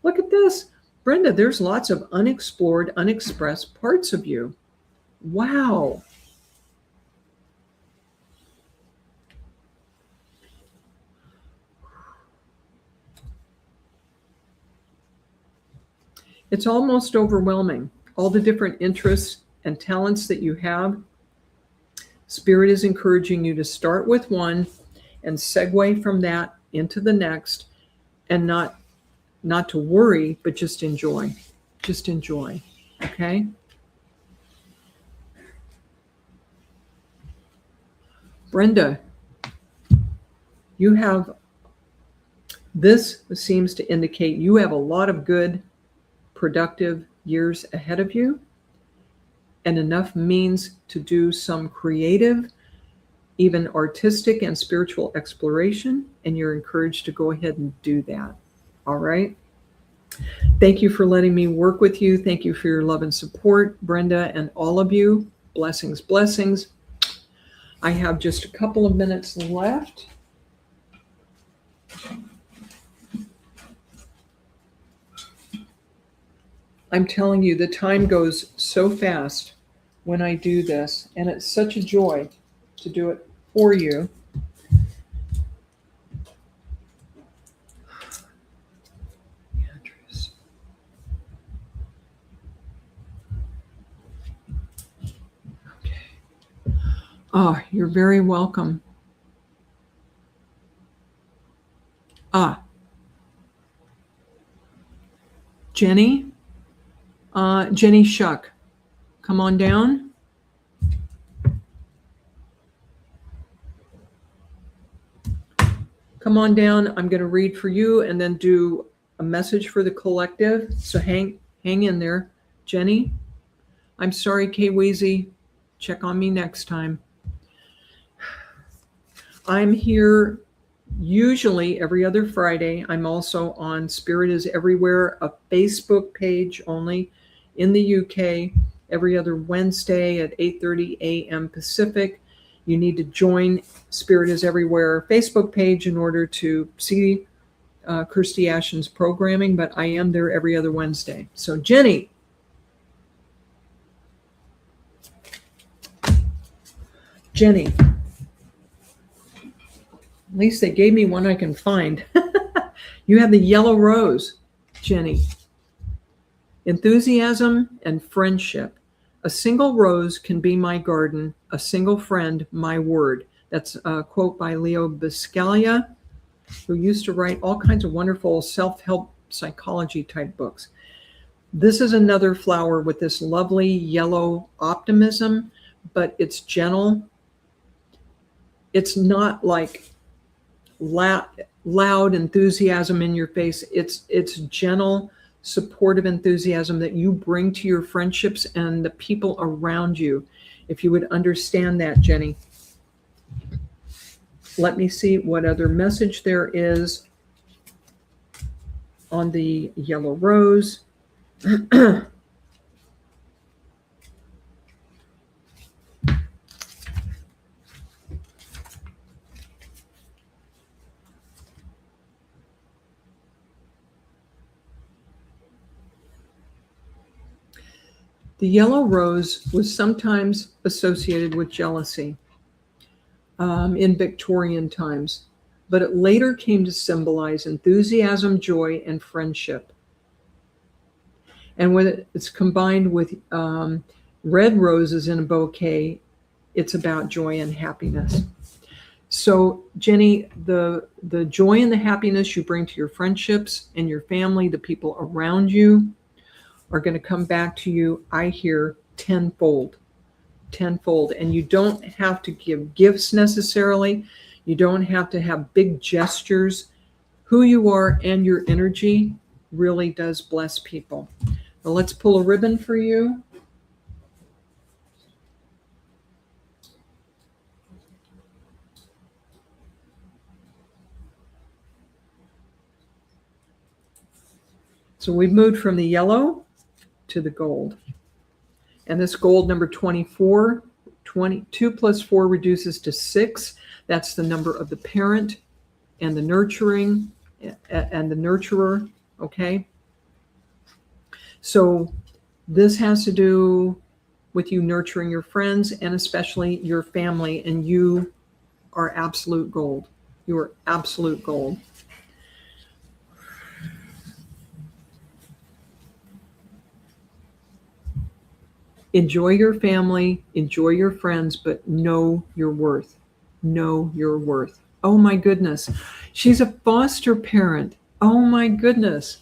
Look at this. Brenda, there's lots of unexplored, unexpressed parts of you. Wow. It's almost overwhelming. All the different interests and talents that you have. Spirit is encouraging you to start with one and segue from that into the next, and not to worry, but just enjoy. Just enjoy. Okay? Brenda, you have, this seems to indicate you have a lot of good, productive years ahead of you, and enough means to do some creative, even artistic and spiritual exploration, and you're encouraged to go ahead and do that. All right? Thank you for letting me work with you. Thank you for your love and support, Brenda, and all of you. Blessings, blessings. I have just a couple of minutes left. I'm telling you, the time goes so fast when I do this, and it's such a joy to do it for you. Okay. Oh, you're very welcome. Jenny? Jenny Shuck, come on down. Come on down. I'm going to read for you and then do a message for the collective. So hang in there. Jenny, I'm sorry, Kay Weezy. Check on me next time. I'm here usually every other Friday. I'm also on Spirit is Everywhere, a Facebook page only in the UK, every other Wednesday at 8:30 a.m. Pacific. You need to join Spirit is Everywhere Facebook page in order to see Kirsty Ashton's programming, but I am there every other Wednesday. So Jenny. Jenny. At least they gave me one I can find. You have the yellow rose, Jenny. Enthusiasm and friendship. A single rose can be my garden, a single friend, my word. That's a quote by Leo Biscaglia, who used to write all kinds of wonderful self-help psychology type books. This is another flower with this lovely yellow optimism, but it's gentle. It's not like loud enthusiasm in your face. It's gentle, supportive enthusiasm that you bring to your friendships and the people around you. If you would understand that, Jenny. Let me see what other message there is on the yellow rose. The yellow rose was sometimes associated with jealousy in Victorian times, but it later came to symbolize enthusiasm, joy, and friendship. And when it's combined with red roses in a bouquet, it's about joy and happiness. So, Jenny, the joy and the happiness you bring to your friendships and your family, the people around you, are going to come back to you, I hear, tenfold. And you don't have to give gifts necessarily. You don't have to have big gestures. Who you are and your energy really does bless people. Now let's pull a ribbon for you. So we've moved from the yellow to the gold. And this gold, number 24, 22 plus 4 reduces to 6. That's the number of the parent and the nurturing and the nurturer, okay? So this has to do with you nurturing your friends and especially your family, and you are absolute gold. You are absolute gold. Enjoy your family, enjoy your friends, but know your worth. Know your worth. Oh my goodness. She's a foster parent. Oh my goodness.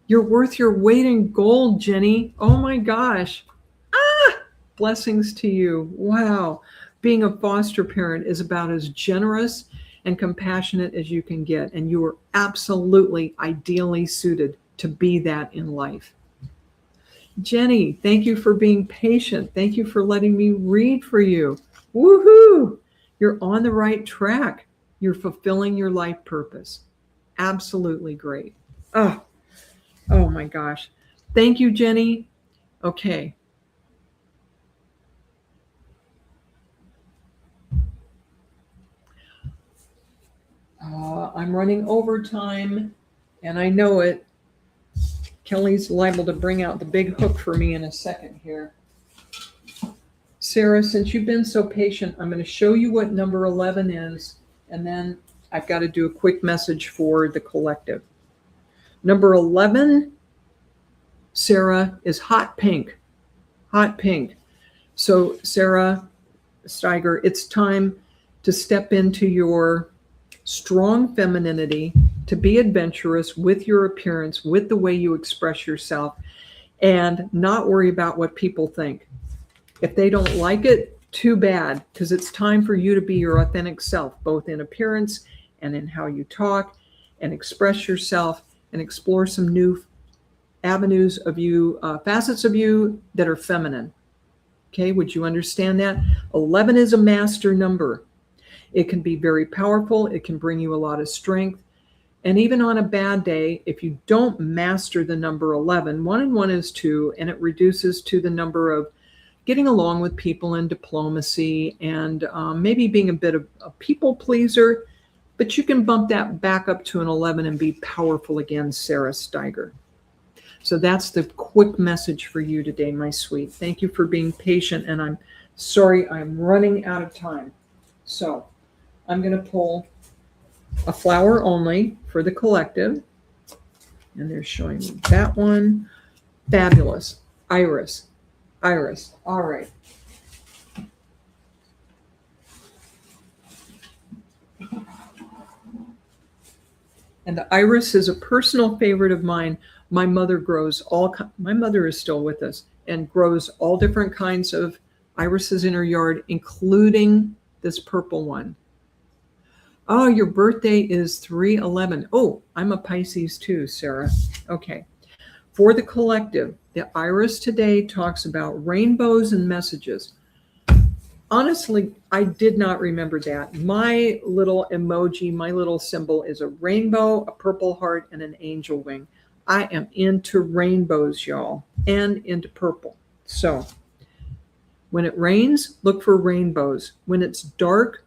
You're worth your weight in gold, Jenny. Oh my gosh. Ah! Blessings to you. Wow. Being a foster parent is about as generous and compassionate as you can get, and you are absolutely ideally suited to be that in life. Jenny, thank you for being patient. Thank you for letting me read for you. Woohoo! You're on the right track. You're fulfilling your life purpose. Absolutely great. Oh my gosh. Thank you, Jenny. Okay. I'm running overtime, and I know it. Kelly's liable to bring out the big hook for me in a second here. Sarah, since you've been so patient, I'm going to show you what number 11 is, and then I've got to do a quick message for the collective. Number 11, Sarah, is hot pink. Hot pink. So, Sarah Steiger, it's time to step into your strong femininity, to be adventurous with your appearance, with the way you express yourself, and not worry about what people think. If they don't like it, too bad, because it's time for you to be your authentic self, both in appearance and in how you talk and express yourself, and explore some new avenues of you, facets of you that are feminine. Okay, would you understand that? 11 is a master number. It can be very powerful. It can bring you a lot of strength. And even on a bad day, if you don't master the number 11, 1 and 1 is 2, and it reduces to the number of getting along with people in diplomacy and maybe being a bit of a people pleaser, but you can bump that back up to an 11 and be powerful again, Sarah Steiger. So that's the quick message for you today, my sweet. Thank you for being patient, and I'm sorry I'm running out of time. So I'm going to pull a flower only for the collective. And they're showing me that one. Fabulous. Iris. Iris. All right. And the iris is a personal favorite of mine. My mother is still with us and grows all different kinds of irises in her yard, including this purple one. Oh, your birthday is 3/11. Oh, I'm a Pisces too, Sarah. Okay. For the collective, the iris today talks about rainbows and messages. Honestly, I did not remember that. My little emoji, my little symbol is a rainbow, a purple heart, and an angel wing. I am into rainbows, y'all, and into purple. So when it rains, look for rainbows. When it's dark,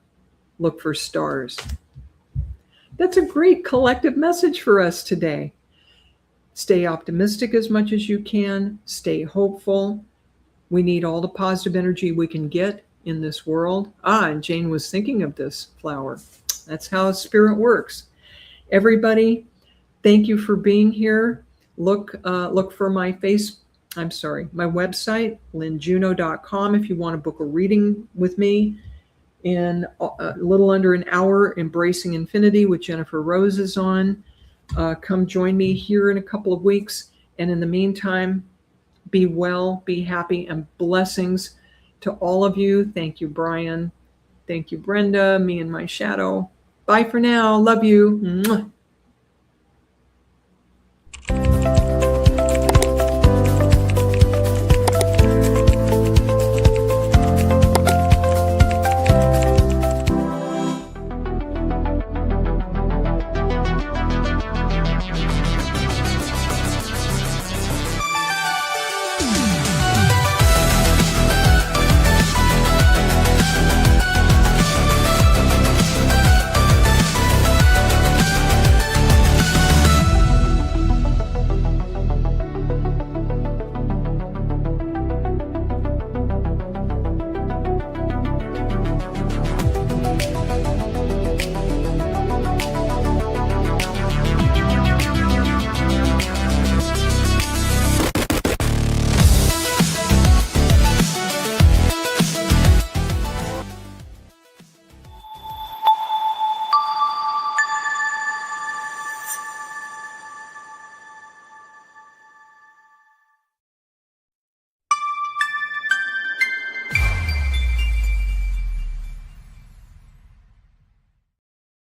look for stars. That's a great collective message for us today. Stay optimistic as much as you can. Stay hopeful. We need all the positive energy we can get in this world. And Jane was thinking of this flower. That's how spirit works. Everybody, thank you for being here. Look for my website, lynnejuneau.com, if you want to book a reading with me in a little under an hour. Embracing Infinity with Jennifer Rose is on. Come join me here in a couple of weeks. And in the meantime, be well, be happy, and blessings to all of you. Thank you, Brian. Thank you, Brenda, me and my shadow. Bye for now. Love you. Mwah.